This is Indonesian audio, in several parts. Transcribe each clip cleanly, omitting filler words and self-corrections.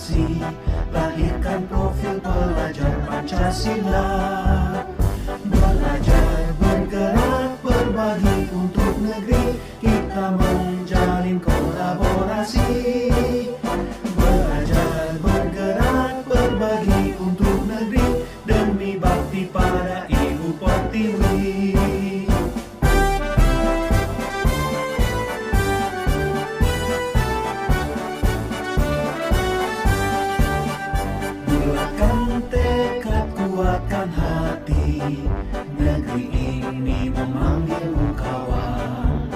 prestasi, lahirkan profil pelajar Pancasila. Belajar, bergerak, berbagi untuk negeri, kita menjalin kolaborasi. Belajar, bergerak, berbagi untuk negeri, demi bakti pada Ibu Pertiwi. Bulatkan tekad, kuatkan hati, negeri ini memanggilmu kawan.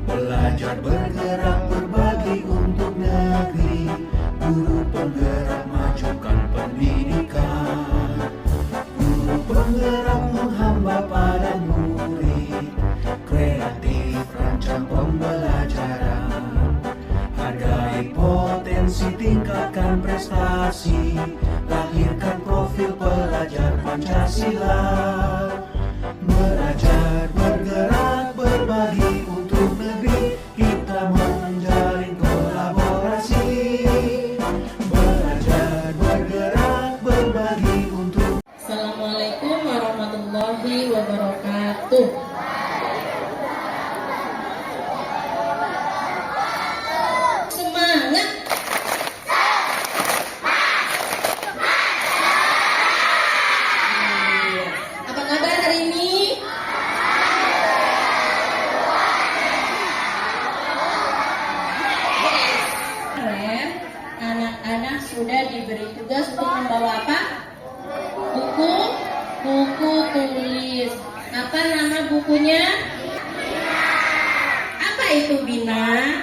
Belajar, bergerak, berbagi untuk negeri, guru penggerak majukan pendidikan. Guru penggerak menghamba pada murid, kreatif rancang pembelajaran. Hargai potensi, tingkatkan prestasi, lahirkan profil pelajar Pancasila. Belajar, bergerak, berbagi untuk negeri, kita menjalin kolaborasi. Belajar, bergerak, berbagi untuk. Assalamualaikum warahmatullahi wabarakatuh. Semangat. Apa kabar hari ini? Keren. Anak-anak sudah diberi tugas untuk membawa apa? Buku tulis. Apa nama bukunya? Apa itu Bina?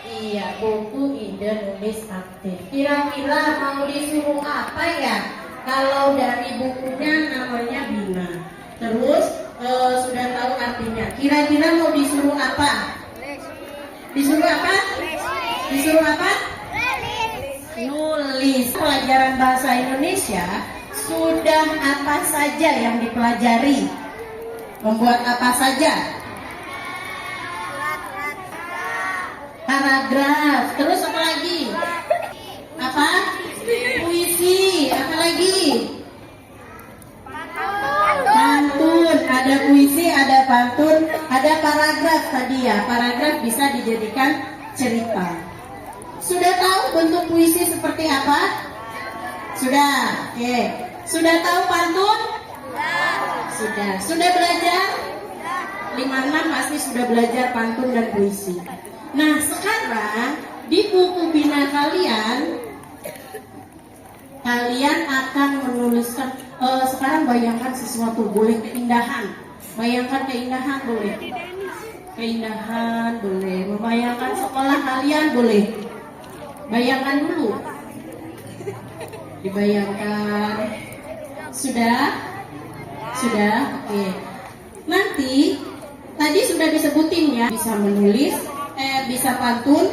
Iya, buku ide nulis aktif. Kira-kira mau disuruh apa ya? Kalau dari bukunya namanya Bina. Terus sudah tahu artinya. Kira-kira mau disuruh apa? Disuruh apa? Disuruh apa? Nulis. Pelajaran bahasa Indonesia sudah apa saja yang dipelajari? Membuat apa saja? Paragraf. Terus apa lagi? Apa? Puisi. Apa lagi? Pantun. Ada puisi, ada pantun, ada paragraf tadi ya. Paragraf bisa dijadikan cerita. Sudah tahu bentuk puisi seperti apa? Sudah. Oke. Sudah tahu pantun? Sudah. Sudah belajar? 5-6 pasti sudah belajar pantun dan puisi. Nah, sekarang di buku Bina kalian akan menuliskan. Sekarang bayangkan sesuatu, boleh keindahan. Bayangkan keindahan boleh. Keindahan boleh. Membayangkan sekolah kalian boleh. Bayangkan dulu. Dibayangkan. Sudah? Sudah? Oke. Nanti tadi sudah disebutin ya, bisa menulis, bisa pantun,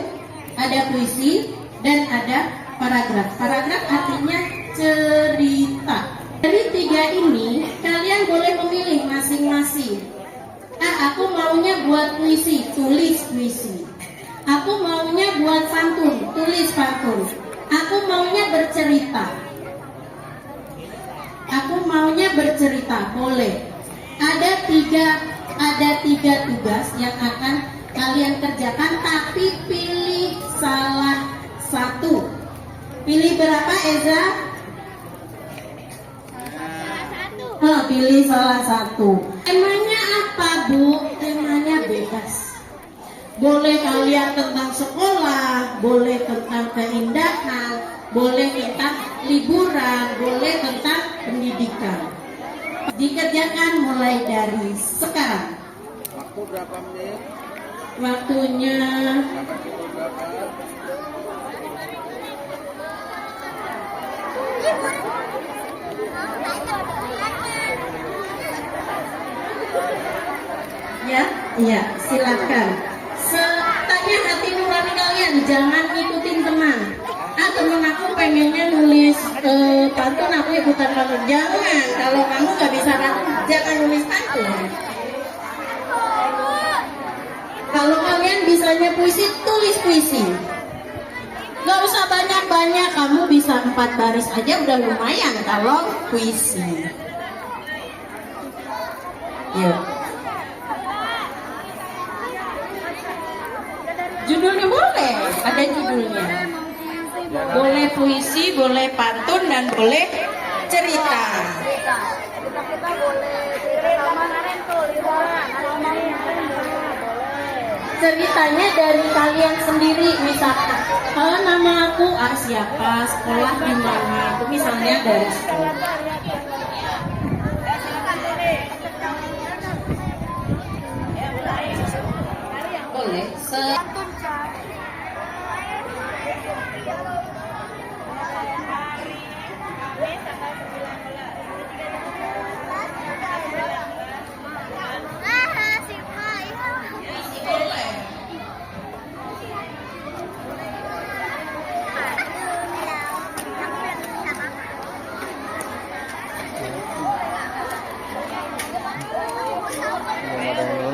ada puisi, dan ada paragraf. Paragraf artinya cerita. Dari 3 ini, kalian boleh memilih masing-masing. Aku maunya buat puisi, tulis puisi. Aku maunya buat pantun, tulis pantun. Aku maunya bercerita. Aku maunya bercerita, boleh. Ada tiga tugas yang akan kalian kerjakan, tapi pilih salah satu. Pilih berapa, Eza? Pilih salah satu. Temanya apa, Bu? Temanya bebas. Boleh kalian tentang sekolah, boleh tentang keindahan, boleh tentang liburan, boleh tentang pendidikan. Dikerjakan mulai dari sekarang. Waktu berapa menit? Waktunya ya, iya, silakan. Tanya hati nurani kalian, jangan ikutin teman. Temen aku pengennya nulis pantun, aku ikutan pantun. Jangan, kalau kamu nggak bisa pantun, jangan nulis pantun. Kalau kalian bisa bisanya puisi, tulis puisi. Gak usah banyak-banyak, kamu bisa 4 baris aja udah lumayan kalau puisi. Yuk. Judulnya boleh, ada judulnya. Boleh puisi, boleh pantun, dan boleh cerita. Kita boleh Ceritanya dari kalian sendiri, misalkan kalau nama aku siapa, sekolah di mana, itu misalnya dari sekolah. Boleh.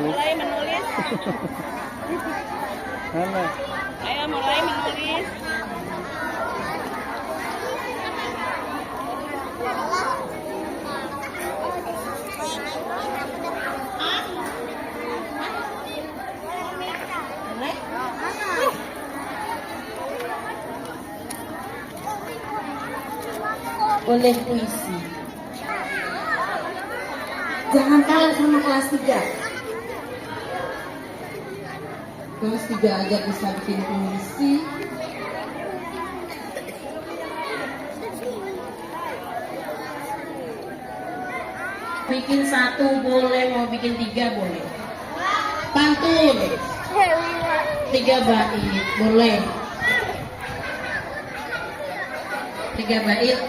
Mulai menulis. Mana? Ayo mulai menulis. Boleh puisi. Jangan kalah sama kelas 3. Kelas 3 aja bisa bikin puisi. Bikin 1 boleh, mau bikin 3 boleh. Pantun 3 bait boleh. 3 bait.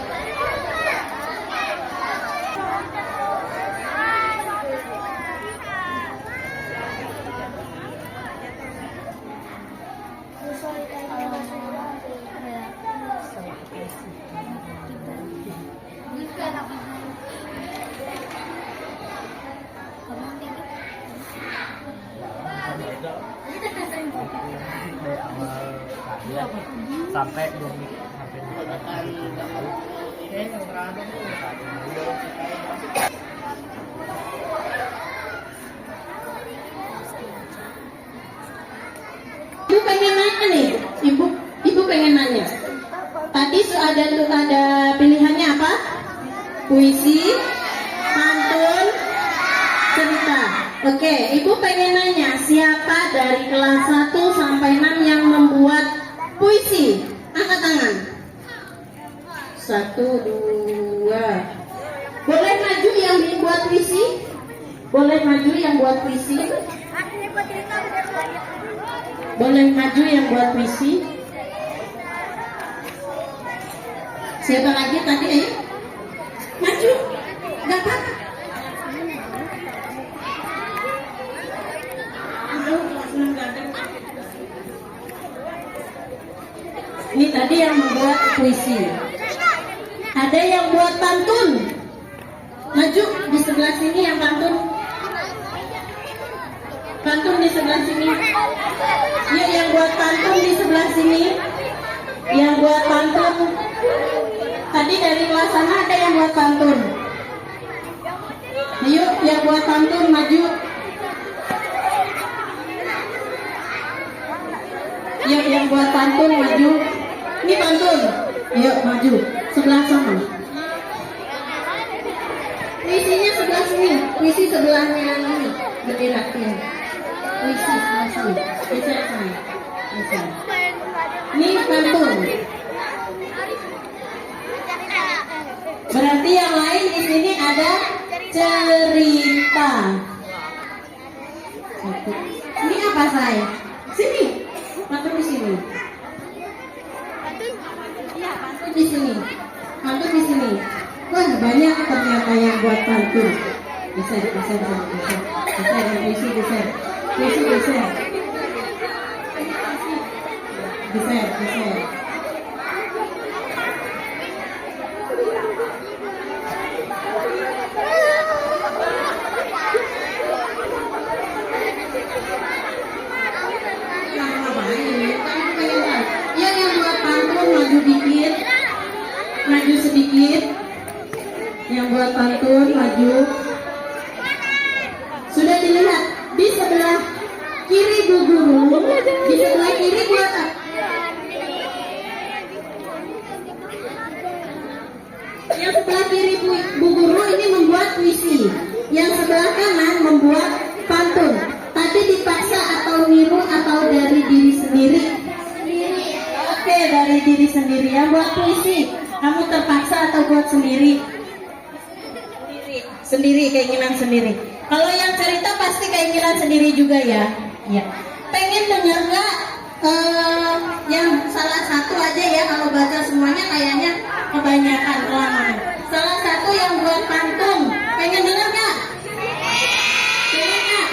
Sampai 2 minggu sampai Ibu pengen nanya nih, ibu pengen nanya. Tadi ada pilihannya apa? Puisi, pantun, cerita. Oke, ibu pengen nanya siapa dari kelas 1 sampai 6 yang membuat puisi? Angkat tangan. 1, 2. Boleh maju yang dibuat puisi? Boleh maju yang buat puisi? Boleh maju yang buat puisi? Siapa lagi tadi? Ayo maju, nggak apa-apa. Ini tadi yang membuat puisi. Ada yang buat pantun. Maju di sebelah sini yang pantun. Pantun di sebelah sini. Yuk yang buat pantun di sebelah sini. Yang buat pantun. Tadi dari kelas sana ada yang buat pantun. Yuk yang buat pantun maju. Yuk yang buat pantun maju. Ini pantun. Yuk maju. Sebelah sana. Puisinya sebelah sini. Puisi sebelahnya yang ini. Berdirakin. Puisi sebelah sini. Geser sini. Geser. Ini pantun. Berarti yang lain di sini ada cerita. Ini apa saya? Sini. Pantun di sini. Pantun di sini. Pantun di sini. Wah banyak ternyata yang buat pantun. Geser, geser, geser. Geser, puisi geser. Puisi geser. Geser, geser. maju. Sudah dilihat di sebelah kiri Bu Guru, di sebelah kiri buat apa? Yang sebelah kiri Bu Guru ini membuat puisi, yang sebelah kanan membuat pantun. Tadi dipaksa atau niru atau dari diri sendiri? Oke, dari diri sendiri. Yang buat puisi, kamu terpaksa atau buat sendiri? Sendiri, keinginan sendiri. Kalau yang cerita pasti keinginan sendiri juga ya. Ya. Pengen denger nggak yang salah satu aja ya, kalau baca semuanya kayaknya kebanyakan kelamaan. Salah satu yang buat pantun, pengen denger nggak? Pengen nggak?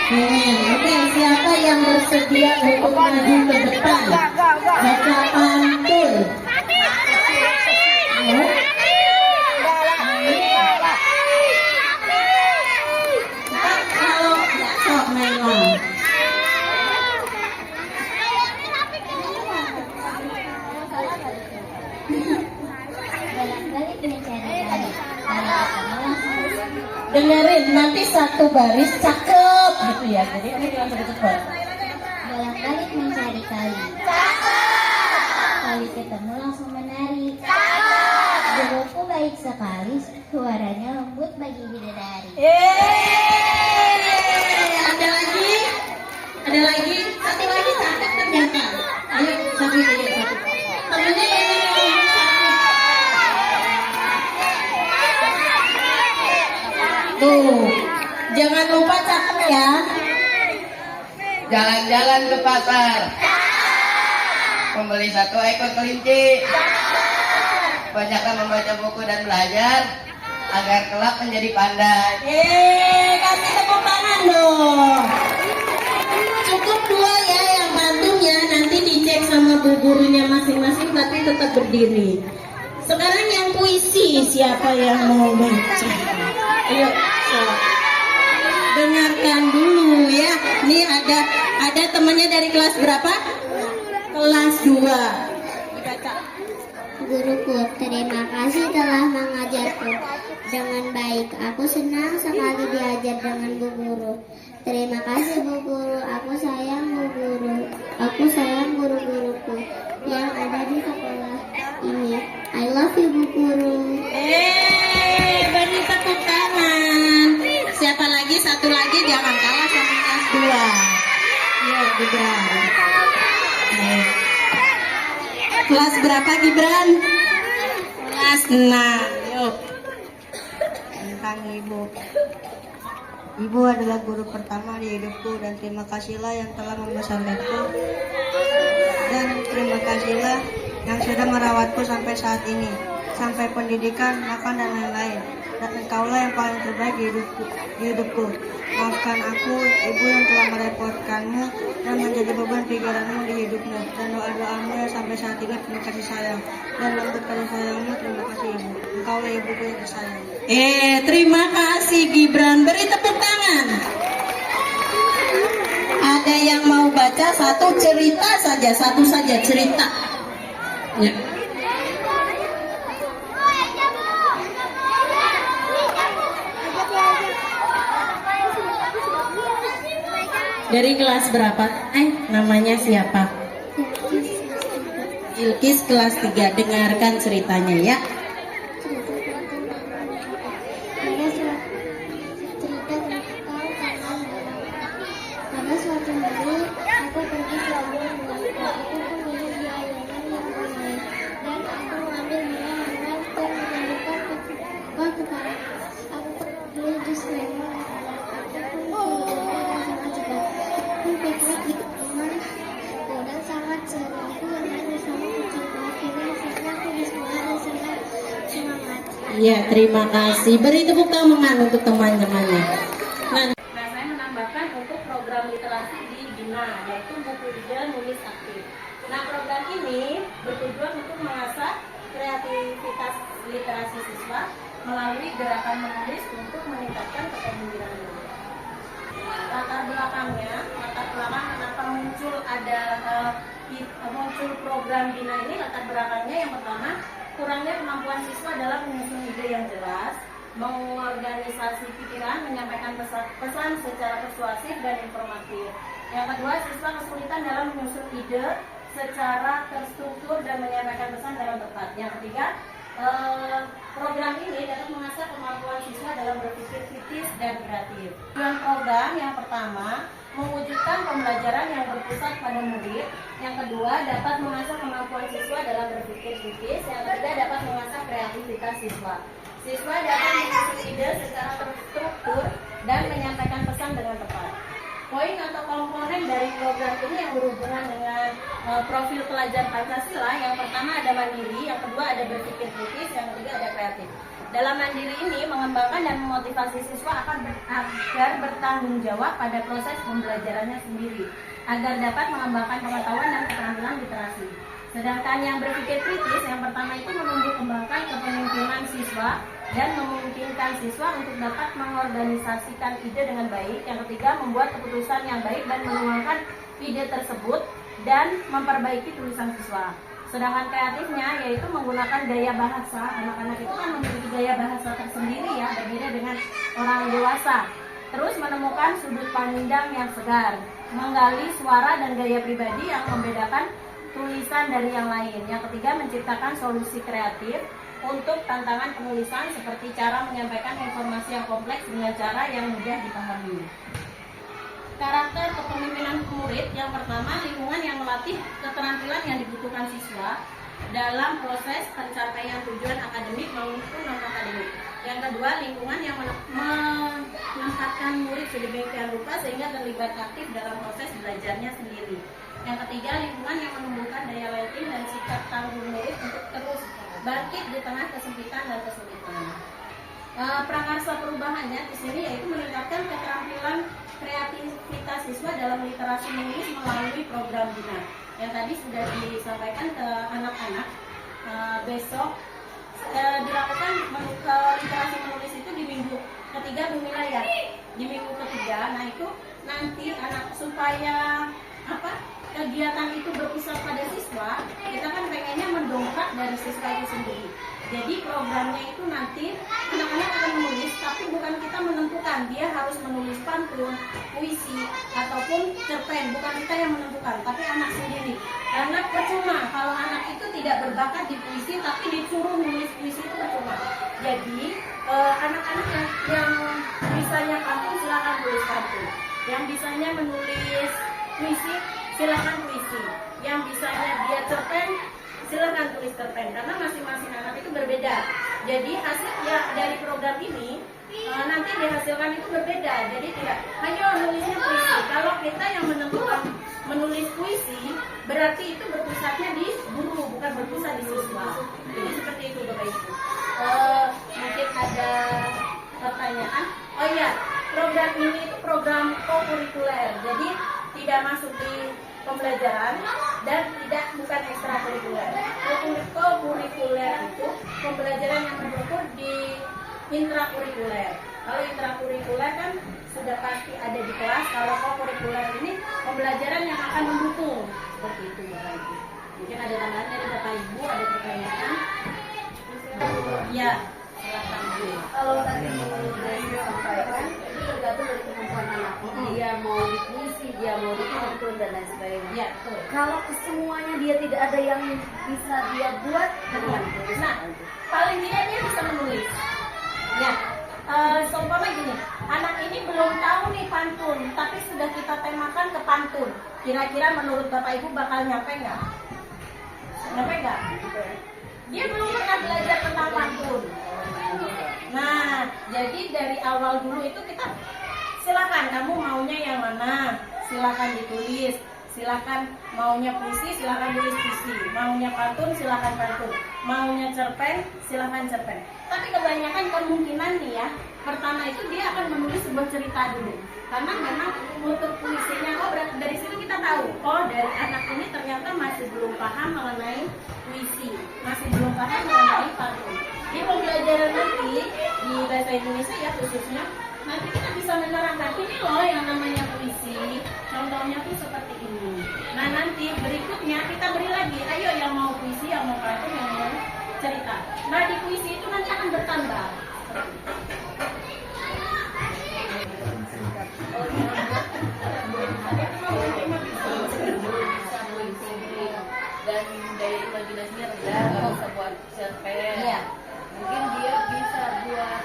Pengen. Oke, siapa yang bersedia untuk maju ke depan baca pantun? Kalau sok memang. Dengerin, nanti satu baris cakep gitu ya. Jadi ini bilang cepat. Bolak-balik mencari kali. Kali ketemu langsung menari. Guruku baik sekali, suaranya lembut bagi bidadari. Ada lagi? Ada lagi? Satu lagi cakep ternyata. Ayo, satu lagi, satu. Temennya yang ngomong tuh, jangan lupa cakep ya. Jalan-jalan ke pasar. Membeli 1 ekor kelinci. Banyaklah membaca buku dan belajar agar kelak menjadi pandai. Kasih tepuk tangan dong. Cukup 2 ya yang bantunya, nanti dicek sama bu gurunya masing-masing tapi tetap berdiri. Sekarang yang puisi, siapa yang mau baca? Ayo, dengarkan dulu ya. Ini ada temannya dari kelas berapa? Kelas 2. Baca. Guruku, terima kasih telah mengajarku dengan baik. Aku senang sekali diajar dengan Bu Guru. Terima kasih Bu Guru, aku sayang Bu Guru. Aku sayang guru-guruku yang ada di sekolah ini. I love you Bu Guru. Beri tepuk tangan. Siapa lagi? Satu lagi, jangan kalah sama kelas 2. Yuk, Gibran. Kelas berapa Gibran? Kelas 6. Yuk. Tentang ibu. Ibu adalah guru pertama di hidupku dan terima kasihlah yang telah membesarkanku dan terima kasihlah yang sudah merawatku sampai saat ini, sampai pendidikan, makan dan lain-lain. Dan engkaulah yang paling terbaik di hidupku. Maafkan aku, ibu, yang telah merepotkanmu dan menjadi beban pikiranmu di hidupmu. Dan doa-doamu yang sampai saat ini penuh kasih sayang. Dan lembut kasih sayangmu, terima kasih ibu. Engkaulah ibuku yang tersayang. Terima kasih Gibran. Beri tepuk tangan. Ada yang mau baca satu cerita saja, satu saja cerita. Ya. Dari kelas berapa? Namanya siapa? Ilkis kelas 3. Dengarkan ceritanya ya. Pada suatu hari, aku pergi belajar dengan aku memilih di ayunan yang ramai dan aku mengambil bunga-bunga dan menunjukkan kepada aku beli jus lemon. Aku pun sangat cepat. Aku piknik di taman dan sangat seru. Aku bermain bersama kucingku. Akhirnya saatnya aku di sekolah dan sangat semangat. Iya, terima kasih. Beri tepuk tangan untuk teman-temannya. Nah, saya menambahkan untuk program literasi di Bina, yaitu buku digital nulis aktif. Nah, program ini bertujuan untuk mengasah kreativitas literasi siswa melalui gerakan menulis untuk meningkatkan kepemimpinan menulis. Latar belakang kenapa muncul program Bina ini, latar belakangnya yang pertama, kurangnya kemampuan siswa dalam menyusun ide yang jelas. mengorganisasi pikiran, menyampaikan pesan secara persuasif dan informatif. Yang kedua, siswa kesulitan dalam menyusun ide secara terstruktur dan menyampaikan pesan dalam tepat. Yang ketiga, program ini dapat mengasah kemampuan siswa dalam berpikir kritis dan kreatif. Tujuan program yang pertama, mewujudkan pembelajaran yang berpusat pada murid. Yang kedua, dapat mengasah kemampuan siswa dalam berpikir kritis. Yang ketiga, dapat mengasah kreativitas siswa. Siswa dapat menyusun ide secara terstruktur dan menyampaikan pesan dengan tepat. Poin atau komponen dari program ini yang berhubungan dengan profil pelajar Pancasila. Yang pertama ada mandiri, yang kedua ada berpikir kritis, yang ketiga ada kreatif. Dalam mandiri ini mengembangkan dan memotivasi siswa agar bertanggung jawab pada proses pembelajarannya sendiri, agar dapat mengembangkan pengetahuan dan keterampilan literasi. Sedangkan yang berpikir kritis, yang pertama itu menumbuh kembangkan kepemimpinan siswa dan memungkinkan siswa untuk dapat mengorganisasikan ide dengan baik. Yang ketiga, membuat keputusan yang baik dan menuangkan ide tersebut dan memperbaiki tulisan siswa. Sedangkan kreatifnya yaitu menggunakan gaya bahasa. Anak-anak itu kan memiliki gaya bahasa tersendiri ya, berbeda dengan orang dewasa. Terus menemukan sudut pandang yang segar, menggali suara dan gaya pribadi yang membedakan tulisan dari yang lain. Yang ketiga, menciptakan solusi kreatif untuk tantangan penulisan seperti cara menyampaikan informasi yang kompleks dengan cara yang mudah dipahami. Karakter kepemimpinan murid, yang pertama, lingkungan yang melatih keterampilan yang dibutuhkan siswa dalam proses pencapaian tujuan akademik maupun non-akademik. Yang kedua, lingkungan yang menempatkan murid sedemikian rupa sehingga terlibat aktif dalam proses belajarnya sendiri. Yang ketiga, lingkungan yang menumbuhkan daya letting dan sikap tangguh murid untuk terus bangkit di tengah kesempitan dan kesulitan. Prakarsa perubahannya di sini yaitu meningkatkan keterampilan kreativitas siswa dalam literasi menulis melalui program Bina. Yang tadi sudah disampaikan ke anak-anak. Besok dilakukan literasi menulis itu di minggu ketiga Bumi Layar. Di minggu ketiga, nah itu nanti anak supaya kegiatan itu berpusat pada siswa, kita kan pengennya mendongkrak dari siswa itu sendiri. Jadi programnya itu nanti anak-anak akan menulis, tapi bukan kita menentukan dia harus menulis pantun, puisi, ataupun cerpen. Bukan kita yang menentukan, tapi anak sendiri. Karena percuma kalau anak itu tidak berbakat di puisi, tapi disuruh menulis puisi itu percuma. Jadi anak-anak yang bisanya pantun silakan tulis pantun, yang bisanya menulis puisi silakan puisi, yang bisanya dia cerpen silakan tulis cerpen, karena masing-masing anak itu berbeda. Jadi hasil ya dari program ini nanti dihasilkan itu berbeda. Jadi tidak hanya nulisnya puisi. Kalau kita yang menentukan menulis puisi, berarti itu berpusatnya di guru, bukan berpusat di siswa. Jadi seperti itu Bapak Ibu. Mungkin ada pertanyaan. Oh iya, program ini itu program kokurikuler. Jadi tidak masuk di pembelajaran dan bukan ekstrakurikuler. Kokurikuler itu pembelajaran yang mendukung di intrakurikuler. Kalau intrakurikuler kan sudah pasti ada di kelas. Kalau kokurikuler ini pembelajaran yang akan mendukung. Seperti itu Bapak Ibu. Mungkin ada tambahan dari Bapak Ibu, ada pertanyaan? Ya, silakan Bu. Kalau tadi saya sampaikan itu tergantung dari kemampuan anak. Dia mau di puisi, dia mau di pantun dan lain sebagainya. Ya, betul. Kalau kesemuanya dia tidak ada yang bisa dia buat, Nah, paling tidak dia bisa menulis. Ya, seumpama gini, anak ini belum tahu nih pantun, tapi sudah kita temakan ke pantun. Kira-kira menurut Bapak Ibu bakal nyampe nggak? Nyampe nggak? Dia belum pernah belajar tentang pantun. Nah, jadi dari awal dulu itu kita silakan kamu maunya yang mana, silakan ditulis. Silakan maunya puisi, silakan tulis puisi. Maunya pantun, silakan pantun. Maunya cerpen, silakan cerpen. Tapi kebanyakan kemungkinan nih ya, pertama itu dia akan menulis sebuah cerita dulu. Karena memang untuk puisinya, berarti dari situ kita tahu, dari anak ini ternyata masih belum paham mengenai puisi, masih belum paham mengenai pantun. Di pembelajaran nanti di bahasa Indonesia ya khususnya, nanti kita bisa menerangkan ini loh yang namanya puisi. Contohnya tuh seperti ini. Nah nanti berikutnya kita beri lagi, ayo yang mau puisi, yang mau pantun, yang mau cerita. Nah di puisi itu nanti akan bertambah. Dan daya imajinasinya rendah, nggak bisa buat cerpen. Iya. Mungkin dia bisa buat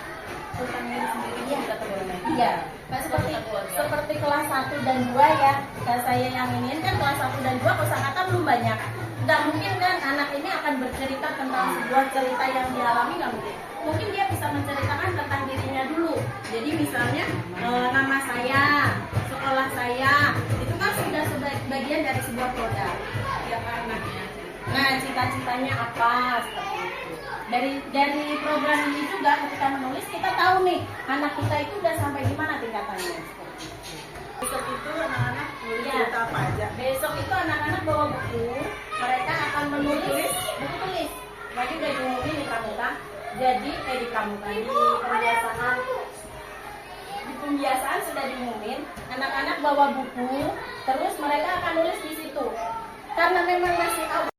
tentang diri sendiri juga teman-teman. Iya, nah, seperti kelas 1 dan 2 ya. Kalau saya yang ini kan kelas 1 dan 2 kosakata belum banyak. Nggak mungkin kan anak ini akan bercerita tentang sebuah cerita yang dialami, nggak mungkin. Mungkin dia bisa menceritakan tentang dirinya dulu. Jadi misalnya nama saya, sekolah saya, itu kan sudah bagian dari sebuah produk. Ya kan anaknya. Nah, cita-citanya apa seperti itu. Dari program ini juga ketika menulis kita tahu nih anak kita itu udah sampai di mana tingkatannya. Besok itu anak-anak nulis Iya. cerita apa aja? Besok itu anak-anak bawa buku, mereka akan menulis buku tulis. Jadi udah diumumin di pramuka. Jadi di pramuka di pembiasaan sudah diumumin. Anak-anak bawa buku, terus mereka akan nulis di situ. Karena memang masih awal.